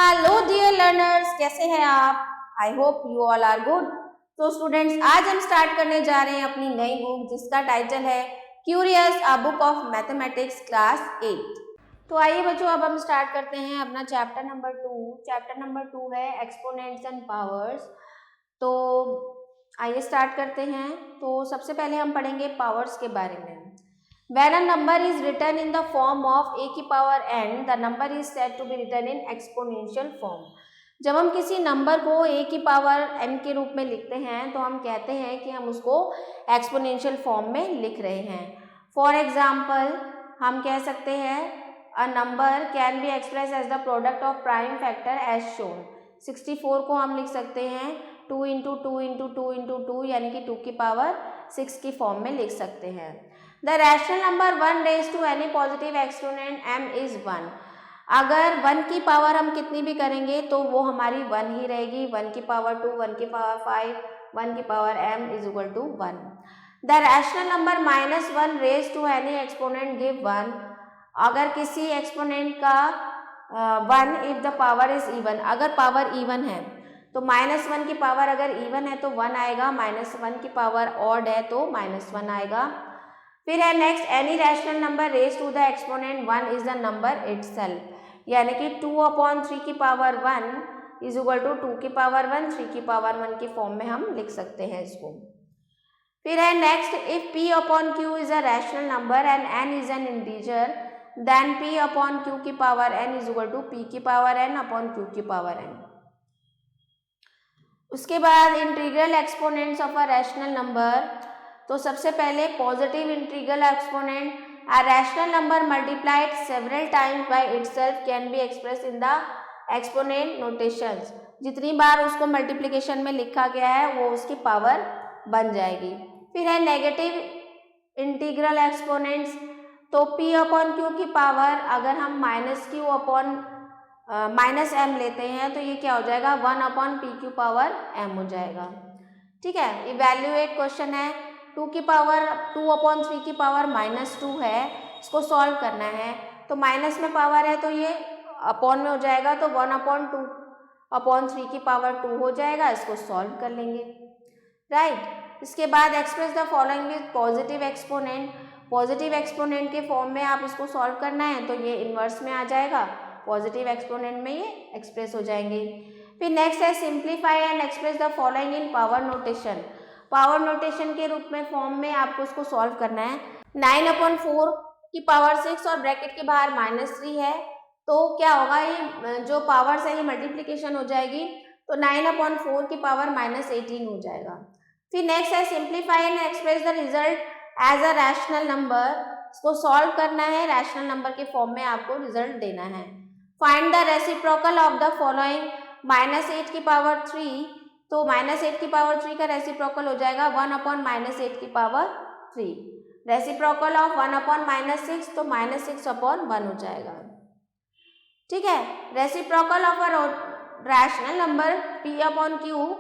Hello dear learners, कैसे हैं आप? I hope you all are good. तो स्टूडेंट्स, आज हम स्टार्ट करने जा रहे हैं अपनी नई बुक जिसका टाइटल है curious a book of mathematics class 8। तो आइए बच्चों, अब हम स्टार्ट करते हैं अपना चैप्टर नंबर 2। चैप्टर नंबर 2 है एक्सपोनेंट्स एंड पावर्स। तो आइए स्टार्ट करते हैं। तो सबसे पहले हम पढ़ेंगे पावर्स के बारे में। When a number is written in the form of a की power n, the number is said to be written in exponential form. जब हम किसी नंबर को a की पावर n के रूप में लिखते हैं तो हम कहते हैं कि हम उसको एक्सपोनेंशियल फॉर्म में लिख रहे हैं। फॉर एग्जाम्पल हम कह सकते हैं a number can be express as the product of prime factor as shown. 64 को हम लिख सकते हैं 2 इंटू 2 इंटू 2 इंटू 2 यानी कि 2 की पावर 6 की फॉर्म में लिख सकते हैं। The rational number 1 raised to any positive exponent m is 1. अगर 1 की पावर हम कितनी भी करेंगे तो वो हमारी 1 ही रहेगी। 1 की पावर 2, 1 की पावर 5, 1 की power m is equal to 1. The rational number -1 raised to any exponent give 1. अगर किसी एक्सपोनेंट का 1 if the power is even, अगर पावर इवन है तो -1 की पावर अगर इवन है तो 1 आएगा, -1 की पावर ऑड है तो -1 आएगा। फिर है next, any rational number raise to the exponent 1 is the number itself, यानी कि 2/3 की पावर 1 इज इक्वल टू 2 की पावर 1, 3 की पावर 1 की फॉर्म में हम लिख सकते हैं इसको। फिर है next, if p/q is a rational number and n is an integer then p/q की power n is equal to p की पावर n अपॉन q की पावर n। उसके बाद integral exponents of a rational number. तो सबसे पहले positive integral exponent, a rational number multiplied several times by itself can be express in the exponent notations. जितनी बार उसको मल्टीप्लिकेशन में लिखा गया है वो उसकी पावर बन जाएगी। फिर है नेगेटिव इंटीग्रल एक्सपोनेंट्स। तो p/q की पावर अगर हम -m लेते हैं तो ये क्या हो जाएगा, 1/p की पावर m हो जाएगा। ठीक है, इवैल्यूएट क्वेश्चन है। 2/3 की पावर -2 है, इसको सॉल्व करना है। तो माइनस में पावर है तो ये अपॉन में हो जाएगा, तो 1/2/3 की पावर 2 हो जाएगा। इसको सॉल्व कर लेंगे, राइट। इसके बाद express the following with positive exponent. Positive exponent के फॉर्म में आप इसको सॉल्व करना है तो ये इन्वर्स में आ जाएगा, पॉजिटिव एक्सपोनेंट में ये एक्सप्रेस हो जाएंगे। फिर नेक्स्ट है simplify and express the following in power notation. Power notation के रूप में फॉर्म में आपको उसको सॉल्व करना है। 9/4 की पावर 6 और ब्रैकेट के बाहर -3 है तो क्या होगा, ये जो पावर्स है ये मल्टीप्लिकेशन हो जाएगी, तो 9/4 की पावर -18 हो जाएगा। फिर नेक्स्ट है simplify and express the result as a rational number. इसको सॉल्व करना है, रैशनल नंबर के फॉर्म में आपको रिजल्ट देना है। Find the reciprocal of the following, -8 की पावर 3, तो -8 की पावर 3 का रेसिप्रोकल हो जाएगा 1/-8 की पावर 3। रेसिप्रोकल ऑफ 1/-6 तो -6/1 हो जाएगा। ठीक है, reciprocal of a rational number p/q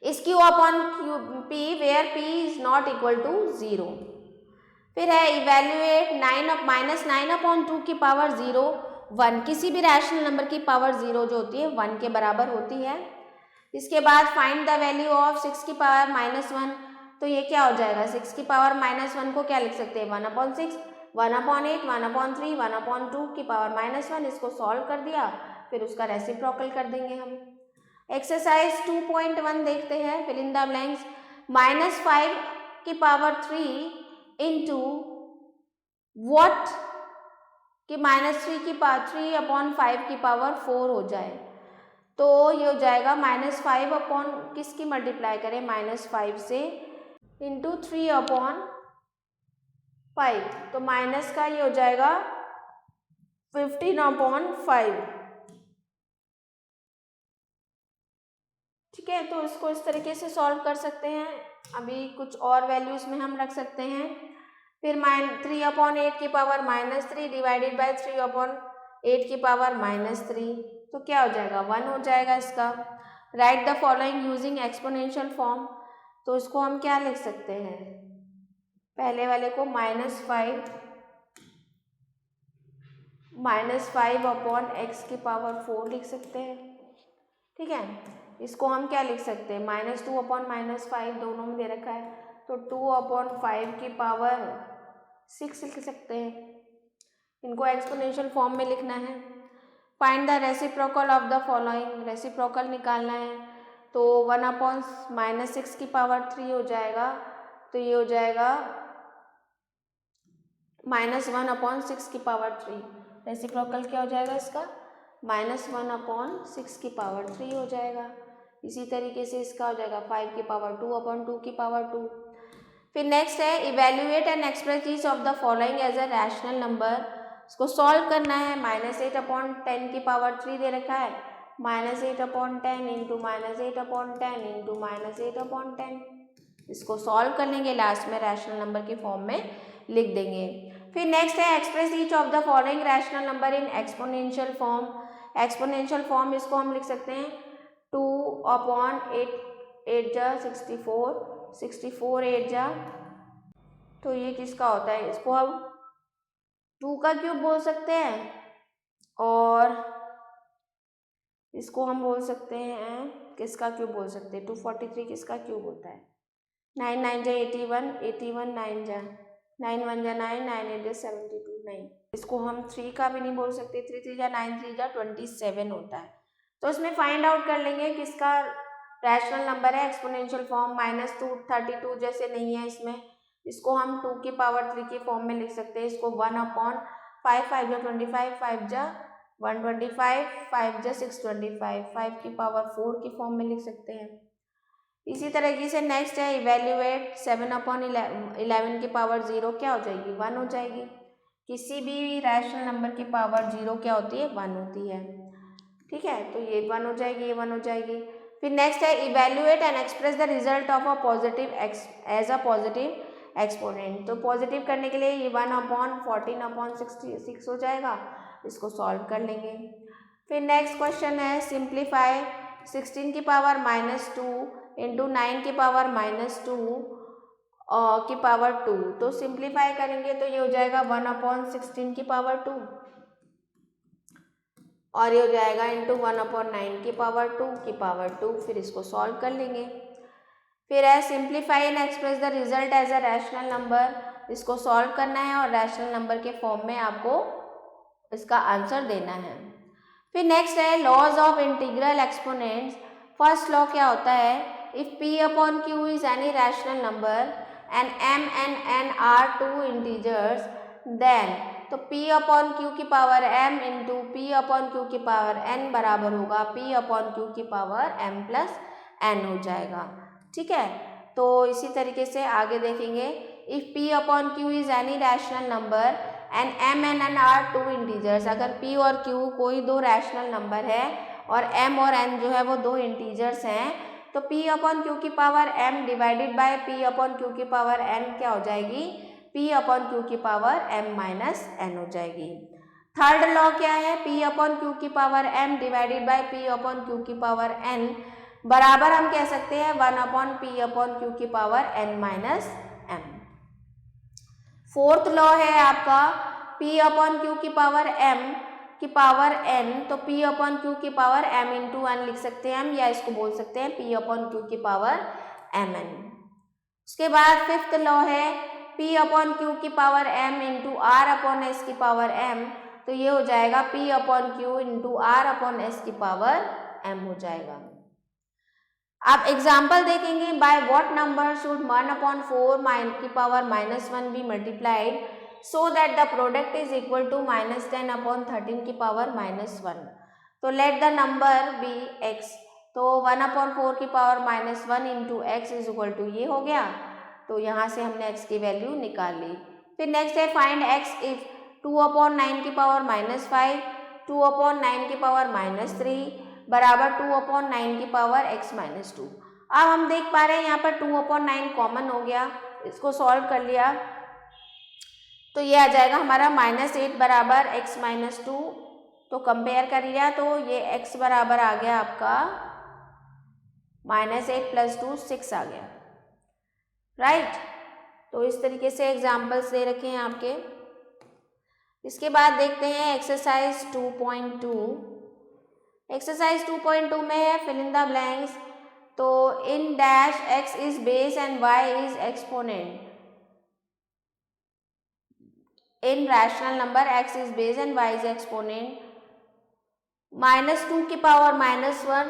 is q/p where p is not equal to 0। फिर है इवेल्युएट -9/2 की पावर 0 1, किसी भी रैशनल नंबर की पावर 0 जो होती है 1 के बराबर होती है। इसके बाद फाइंड द वैल्यू ऑफ 6 की पावर -1, तो ये क्या हो जाएगा, 6 की पावर -1 को क्या लिख सकते हैं, 1/6, 1/8, 1/3, 1/2 की पावर -1। इसको सॉल्व कर दिया, फिर उसका रेसिप्रोकल कर देंगे हम। एक्सरसाइज 2.1 देखते हैं, फिल इन द ब्लैंक्स। -5 की पावर 3 इंटू वॉट कि -3 की पावर 3/5 की पावर 4 हो जाए, तो ये हो जाएगा -5 अपॉन किसकी मल्टीप्लाई करें, -5 से इंटू 3/5, तो माइनस का ये हो जाएगा 15/5। ठीक है, तो इसको इस तरीके से सॉल्व कर सकते हैं। अभी कुछ और वैल्यूज में हम रख सकते हैं। फिर 3/8 की पावर -3 डिवाइडेड बाय 3/8 की पावर -3, तो क्या हो जाएगा, 1 हो जाएगा इसका। Right the following using exponential form, तो इसको हम क्या लिख सकते हैं, पहले वाले को -5 -5/x⁴ लिख सकते हैं। ठीक है, इसको हम क्या लिख सकते हैं, -2/-5 दोनों में दे रखा है तो 2/5⁶ लिख सकते हैं। इनको एक्सपोनेंशियल फॉर्म में लिखना है। Find the reciprocal of the following, reciprocal निकालना है तो 1/-6⁻³ हो जाएगा, तो ये हो जाएगा -1/6⁻³ रेसिप्रोकल क्या हो जाएगा इसका, -1/6⁻³ हो जाएगा। इसी तरीके से इसका हो जाएगा 5⁻²/2 फिर नेक्स्ट है evaluate and express each of the following as a rational number. इसको सॉल्व करना है। -8/10⁻³ दे रखा है, -8/10 इंटू -8/10 इंटू -8/10। इसको सॉल्व कर लेंगे, लास्ट में रैशनल नंबर के फॉर्म में लिख देंगे। फिर नेक्स्ट है express each of the following rational number in exponential form. Exponential form इसको हम लिख सकते हैं 2/8 64, 64 8 जा, तो ये किसका होता है, इसको हम 2 का क्यूब बोल सकते हैं और इसको हम बोल सकते हैं किसका क्यूब बोल सकते हैं, 243 किसका क्यूब होता है, 9 9 जा 81, 81 9 जा 9 1 जा 9, 9 8 जा 72 9। इसको हम 3 का भी नहीं बोल सकते, 3 3 जा 9 3 जा 27 होता है। तो इसमें फाइंड आउट कर लेंगे किसका रैशनल नंबर है एक्सपोनेंशियल फॉर्म। -232 जैसे नहीं है इसमें, इसको हम 2⁻³ के फॉर्म में लिख सकते हैं। इसको 1/5 5 जा 25, 5 जा 125, 5 जा 625, 5⁴ की फॉर्म में लिख सकते हैं। इसी तरीके से नेक्स्ट है इवेल्युएट 7/11⁻0 क्या हो जाएगी, 1 हो जाएगी। किसी भी रैशनल नंबर की पावर 0 क्या होती है, 1 होती है। ठीक है, तो ये 1 हो जाएगी, ये 1 हो जाएगी। फिर नेक्स्ट है evaluate and express the result of a positive as a positive exponent. तो पॉजिटिव करने के लिए ये 1/14/66 हो जाएगा, इसको सॉल्व कर लेंगे। फिर नेक्स्ट क्वेश्चन है सिंप्लीफाई 16⁻² इंटू 9⁻²⁴ तो सिंप्लीफाई करेंगे तो ये हो जाएगा 1/16⁻² और ये हो जाएगा इंटू 1/9⁻²⁴, फिर इसको सॉल्व कर लेंगे। फिर है simplify and express the result as a rational number. इसको सॉल्व करना है और रैशनल नंबर के फॉर्म में आपको इसका आंसर देना है। फिर नेक्स्ट है laws of integral exponents. First law क्या होता है, if p/q is any rational number and m and n are 2 integers then, तो p/q की पावर m इंटू p/q की पावर n बराबर होगा p/q की पावर m प्लस n हो जाएगा। ठीक है, तो इसी तरीके से आगे देखेंगे if p/q is any rational number and m and n are 2 integers. अगर p और q कोई दो रैशनल नंबर है और m और n जो है वो दो इंटीजर्स हैं, तो p/q की power m divided by p/q की पावर n क्या हो जाएगी, p/q की पावर m माइनस n हो जाएगी। थर्ड लॉ क्या है, p/q की power m divided by p/q की पावर n बराबर हम कह सकते हैं 1/p/q की power n minus m। Fourth law है आपका p/q की पावर m की पावर n, तो p/q की पावर m इंटू n लिख सकते हैं हम, या इसको बोल सकते हैं p/q की पावर mn। उसके बाद फिफ्थ लॉ है p/q की पावर m इंटू r/s की पावर m, तो ये हो जाएगा p/q इंटू r/s की पावर m हो जाएगा। आप एग्जाम्पल देखेंगे बाय व्हाट नंबर शुड 1/4 की power -1 be multiplied so that the product is equal to -10/13 की पावर -1। तो let the number be x, तो 1/4 की power -1 into x is equal to ये हो गया, तो यहाँ से हमने x की वैल्यू निकाल ली। फिर नेक्स्ट है फाइंड x इफ 2/9 की पावर -5, 2/9 की पावर -3 बराबर 2/9 की पावर x-2। अब हम देख पा रहे हैं यहाँ पर 2/9 कॉमन हो गया, इसको सॉल्व कर लिया तो ये आ जाएगा हमारा -8 बराबर x-2। तो कंपेयर कर लिया तो ये x बराबर आ गया आपका -8 + 2 6 आ गया, राइट। तो इस तरीके से एग्जाम्पल्स दे रखे हैं आपके। इसके बाद देखते हैं एक्सरसाइज 2.2। एक्सरसाइज 2.2 में है फिल इन द ब्लैंक्स। तो in dash x is base and y is exponent. In rational number x is base and y is exponent. -2 की पावर -1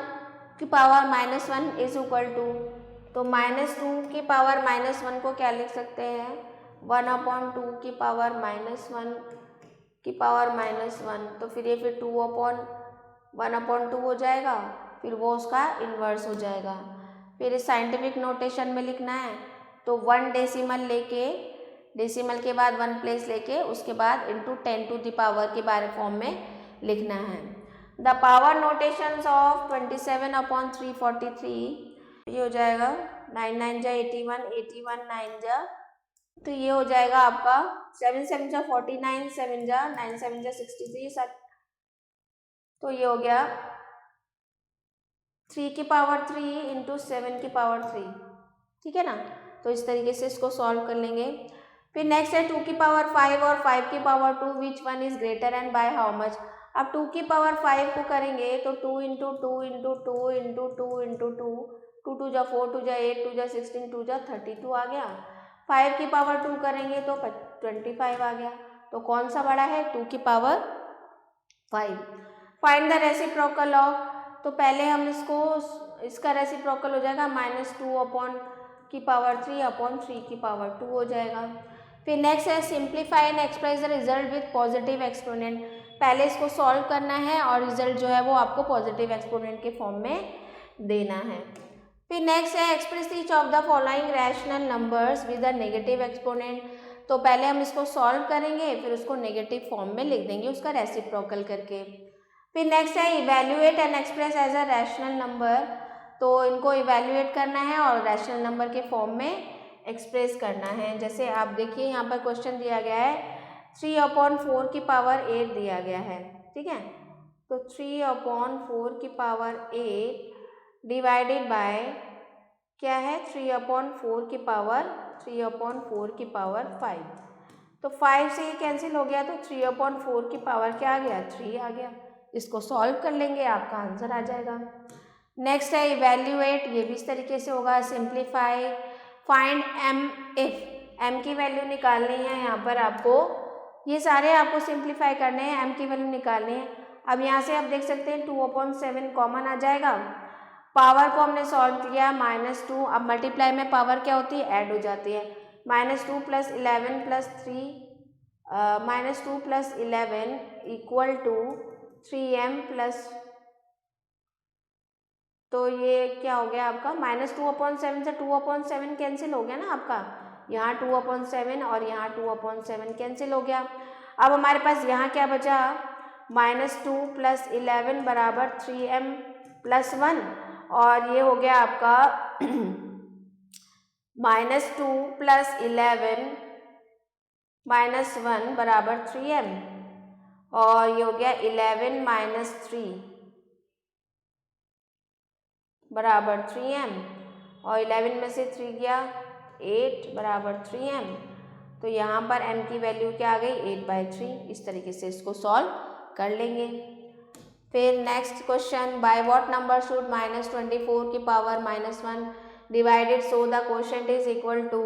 की पावर -1 इज इक्वल टू, तो -2 की पावर -1 को क्या लिख सकते हैं, 1/2 की पावर -1 की पावर -1। तो फिर ये फिर 2/1/2 हो जाएगा, फिर वो उसका इन्वर्स हो जाएगा। फिर इस साइंटिफिक नोटेशन में लिखना है तो 1 डेसिमल लेके, डेसिमल के बाद 1 प्लेस लेके उसके बाद इंटू 10 टू द पावर के बारे फॉर्म में लिखना है। द पावर नोटेशंस ऑफ 27/343, ये हो जाएगा 9 9 जा 81, 81 9 जा, तो ये हो जाएगा आपका 7 7 जा 49, 7 जा 9 7 जा 63, तो ये हो गया 3 की पावर 3 इंटू 7 की पावर 3, ठीक है ना। तो इस तरीके से इसको सॉल्व कर लेंगे। फिर नेक्स्ट है 2 की पावर 5 और 5 की power 2, which one is greater and by how much. अब 2 की पावर 5 को करेंगे तो 2 इंटू 2 इंटू 2 इंटू 2 इंटू 2, 2 2 जा 4, 2 जा 8, 2 जा 16, 2 जा 32 आ गया। 5 की पावर 2 करेंगे तो 25 आ गया। तो कौन सा बड़ा है, 2 की power 5। Find the reciprocal of, तो पहले हम इसका रेसिप्रोकल हो जाएगा -2 की पावर 3 की पावर 2 हो जाएगा। फिर नेक्स्ट है simplify and express the result with positive exponent. पहले इसको सॉल्व करना है और रिजल्ट जो है वो आपको पॉजिटिव एक्सपोनेंट के फॉर्म में देना है। फिर नेक्स्ट है express each of the following rational numbers with a negative exponent. तो पहले हम इसको सॉल्व करेंगे, फिर उसको नेगेटिव फॉर्म में लिख देंगे उसका रेसिप्रोकल करके। फिर नेक्स्ट है evaluate and express as a rational number. तो इनको इवेल्युएट करना है और रैशनल नंबर के फॉर्म में एक्सप्रेस करना है। जैसे आप देखिए यहाँ पर क्वेश्चन दिया गया है 3/4 की पावर 8 दिया गया है, ठीक है। तो 3/4 की पावर 8 डिवाइडेड बाय क्या है, 3/4 की पावर 5। तो 5 से ये कैंसिल हो गया, तो 3/4 की पावर क्या आ गया, 3 आ गया। इसको सॉल्व कर लेंगे, आपका आंसर आ जाएगा। नेक्स्ट है इवेल्युएट, ये भी इस तरीके से होगा। Simplify, find m if, m की वैल्यू निकालनी है यहाँ पर आपको, ये सारे आपको सिंप्लीफाई करने हैं, m की वैल्यू निकालनी है। अब यहाँ से आप देख सकते हैं 2/7 कॉमन आ जाएगा। पावर को हमने सॉल्व किया -2, अब मल्टीप्लाई में पावर क्या होती है, ऐड हो जाती है। -2 + 11 + 3, -2 + 11 इक्वल टू 3m प्लस, तो ये क्या हो गया आपका, -2/7 से 2/7 कैंसिल हो गया ना आपका, यहाँ 2/7 और यहाँ 2/7 कैंसिल हो गया। अब हमारे पास यहाँ क्या बचा, -2 + 11 बराबर 3m + 1, और ये हो गया आपका -2 + 11 - 1 बराबर 3m, और ये हो गया 11 - 3 बराबर 3m, और 11 में से 3 गया 8 बराबर 3m। तो यहाँ पर m की वैल्यू क्या आ गई, 8/3। इस तरीके से इसको सॉल्व कर लेंगे। फिर next question, by what number should -24 की power -1 divided so the quotient is equal to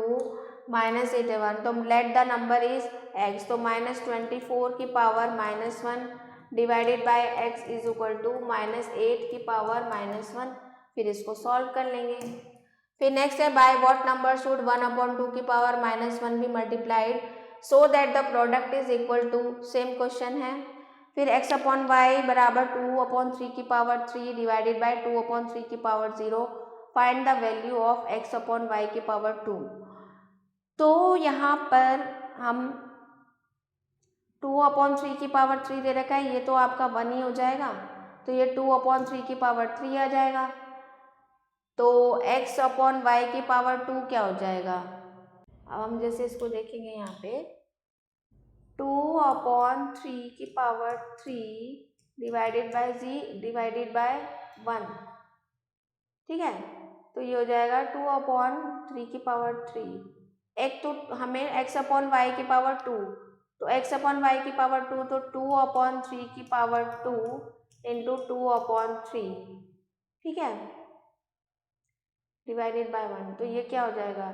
-81। तो let the number is x, तो -24 की power -1 divided by x is equal to -8 की पावर -1। फिर इसको सॉल्व कर लेंगे। फिर नेक्स्ट है बाय व्हाट नंबर शुड 1/2 की पावर -1 भी multiplied so that the product is equal to, same question है। फिर x/y बराबर 2/3 की पावर 3 डिवाइडेड बाय 2/3 की power 0, find the value of x/y की पावर 2। तो यहाँ पर हम 2/3 की पावर 3 दे रखा है, ये तो आपका 1 ही हो जाएगा, तो ये 2/3 की पावर 3 आ जाएगा। तो x/y की पावर 2 क्या हो जाएगा, अब हम जैसे इसको देखेंगे यहाँ पे 2/3 की पावर 3 डिवाइडेड बाय 1, ठीक है। तो ये हो जाएगा 2/3 की पावर 3। एक तो हमें x/y की पावर 2, तो x अपॉन वाई की पावर 2, तो 2/3 की पावर 2 इंटू 2/3, ठीक है, डिवाइडेड बाय 1। तो ये क्या हो जाएगा,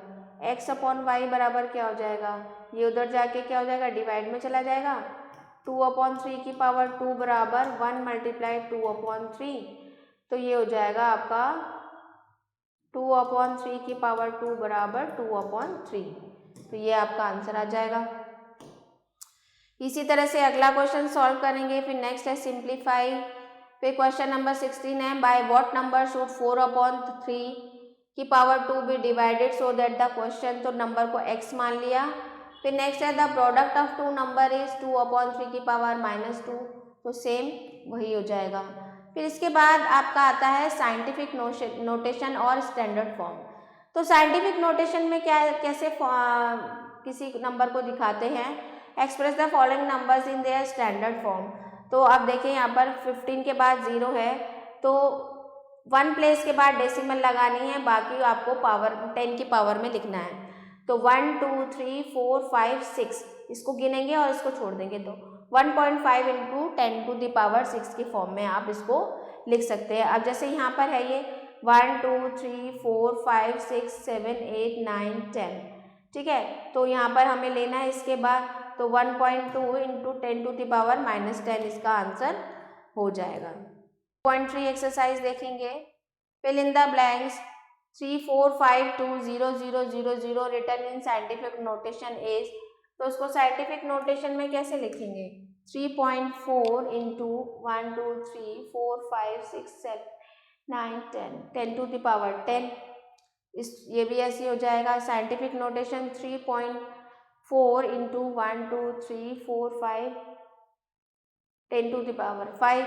x अपॉन वाई बराबर क्या हो जाएगा, ये उधर जाके क्या हो जाएगा, डिवाइड में चला जाएगा। 2/3 की पावर 2 बराबर 1 मल्टीप्लाई 2/3, तो ये हो जाएगा आपका 2/3 की पावर 2 बराबर 2/3। तो ये आपका आंसर आ जाएगा। इसी तरह से अगला क्वेश्चन सॉल्व करेंगे। फिर नेक्स्ट है सिंप्लीफाई। फिर क्वेश्चन नंबर 16 है, बाय व्हाट नंबर शुड 4/3 की power 2 be divided so that the question, तो नंबर को x मान लिया। फिर नेक्स्ट है the product of two number is 2/3 की पावर -2, तो सेम वही हो जाएगा। फिर इसके बाद आपका आता है साइंटिफिक नोटेशन और स्टैंडर्ड फॉर्म। तो साइंटिफिक नोटेशन में क्या, कैसे किसी नंबर को दिखाते हैं, express the following numbers in their standard form. तो आप देखें यहाँ पर 15 के बाद 0 है, तो 1 प्लेस के बाद डेसिमल लगानी है, बाकी आपको पावर 10 की पावर में लिखना है। तो 1 2 3 4 5 6 इसको गिनेंगे और इसको छोड़ देंगे, तो 1.5 इंटू 10 टू द पावर 6 की फॉर्म में आप इसको लिख सकते हैं। अब जैसे यहाँ पर है ये 1 2 3 4 5 6 7 8 9 10, ठीक है, तो यहाँ पर हमें लेना है इसके बाद, तो 1.2 इंटू 10 टू द पावर -10 इसका आंसर हो जाएगा। 0.3 एक्सरसाइज देखेंगे। Fill in the blanks 3 4 5 2 0 0 0 0 written in scientific notation is, तो उसको साइंटिफिक नोटेशन में कैसे लिखेंगे, 3.4 इंटू 1 2 3 4 5 6 7 9 10 10 टू द पावर 10, इस ये भी ऐसे हो जाएगा। Scientific notation 3.4 into 1 2 3 4 5 10 to the power 5,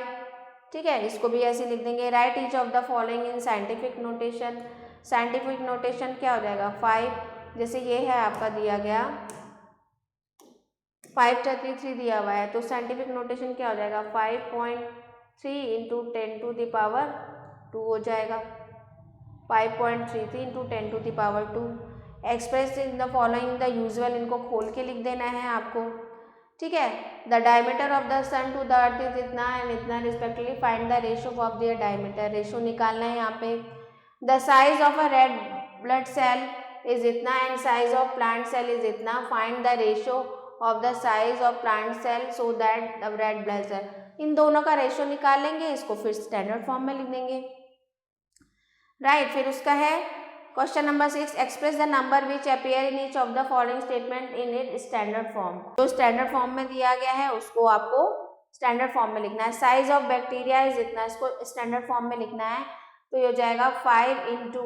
ठीक है, इसको भी ऐसे लिख देंगे। Write each of the following in scientific notation. Scientific notation क्या हो जाएगा, 5, जैसे ये है आपका दिया गया 533 दिया हुआ है, तो साइंटिफिक नोटेशन क्या हो जाएगा, 5.3 इंटू 10 टू द पावर 2 हो जाएगा। 5.33 into 10 to the power 2। Express in the following the usual, इनको खोल के लिख देना है आपको, ठीक है। The diameter of the sun to the earth is इतना एंड इतना respectively, find the ratio of their diameter, ratio निकालना है यहाँ पे। The size of a red blood cell is इतना and size of plant cell is इतना, find the ratio of the size of plant cell so that the red blood cell, इन दोनों का ratio निकालेंगे, इसको फिर स्टैंडर्ड फॉर्म में लिख देंगे, राइट। फिर उसका है question number 6, express the number which appear in each of the following statement in it standard form. जो स्टैंडर्ड फॉर्म में दिया गया है उसको आपको स्टैंडर्ड फॉर्म में लिखना है। साइज ऑफ बैक्टीरिया इज इतना, इसको स्टैंडर्ड फॉर्म में लिखना है, तो ये हो जाएगा 5 into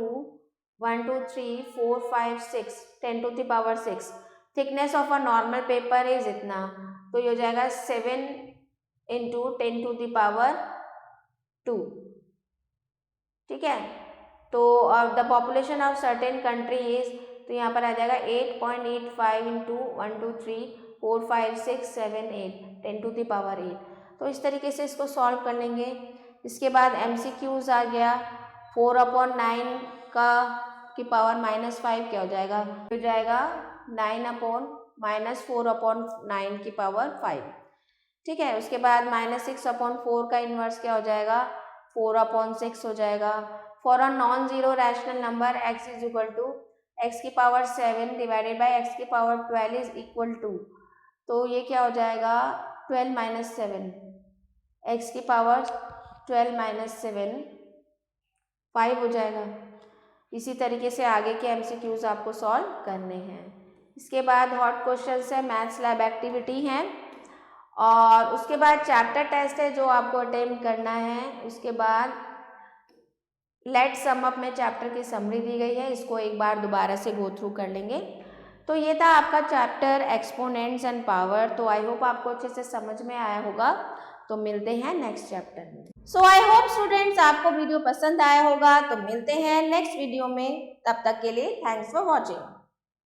1 2 3 4 5 6 10 to the power 6। Thickness of a normal paper is इतना, तो ये हो जाएगा 7 इंटू 10 टू द पावर 2, ठीक है। तो और the population of certain country is, तो यहाँ पर आ जाएगा 8.85 इंटू 1 2 3 4 5 6 7 8 10 टू द पावर 8। तो इस तरीके से इसको सॉल्व कर लेंगे। इसके बाद MCQs आ गया, 4/9 की पावर -5 क्या हो जाएगा, हो जाएगा 9/-4/9 की पावर 5, ठीक है। उसके बाद -6/4 का इन्वर्स क्या हो जाएगा, 4/6 हो जाएगा। For a non zero rational number x is equal to x की पावर 7 डिवाइडेड बाई x की पावर 12 इज इक्वल टू, तो ये क्या हो जाएगा 12 - 7, x की पावर 12 - 7 5 हो जाएगा। इसी तरीके से आगे के MCQs आपको सॉल्व करने हैं। इसके बाद हॉट क्वेश्चन है, मैथ्स लैब एक्टिविटी हैं, और उसके बाद चैप्टर टेस्ट है जो आपको अटेम्प्ट करना है। उसके बाद लेट सम अप में चैप्टर की समरी दी गई है, इसको एक बार दोबारा से गो थ्रू कर लेंगे। तो ये था आपका चैप्टर एक्सपोनेंट्स एंड पावर। तो आई होप आपको अच्छे से समझ में आया होगा। तो मिलते हैं नेक्स्ट चैप्टर में। सो आई होप स्टूडेंट्स आपको वीडियो पसंद आया होगा। तो मिलते हैं नेक्स्ट वीडियो में, तब तक के लिए थैंक्स फॉर वॉचिंग।